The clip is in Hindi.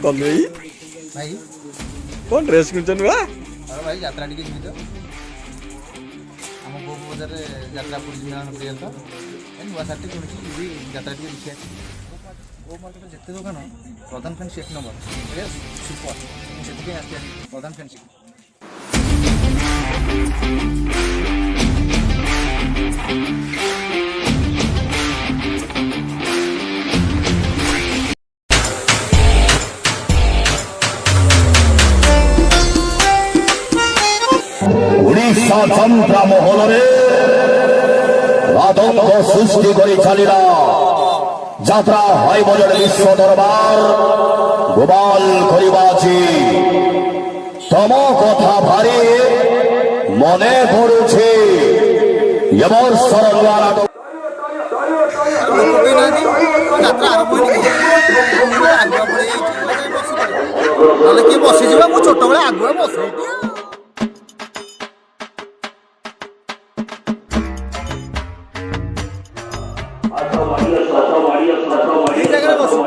कलु भाई भाई कौन ड्रेस किन नुआ अरे भाई यात्रा टिके जीवित आम गोप बजार यात्रा पुरी मेलन पड़े तो नुआ सार्ट शुणी यात्रा टिके देखिए गो मार्केट जिते दुकान प्रधान फैंसी एक नंबर सुपर से प्रधान फैंसी उड़ीसा तंत्र महल आतंक सृष्टि कर चलला যাত্রা হয় বজর বিশ্ব দরবার গোপাল করিবাছি তম কথা ভারে মনে পড়ছে এবর্ষর নূয়া নাটক কি বসিଯିବା ମୁଁ ଛୋଟବେଳେ ଆଗୁଆ ବସେ এই জায়গায় বসো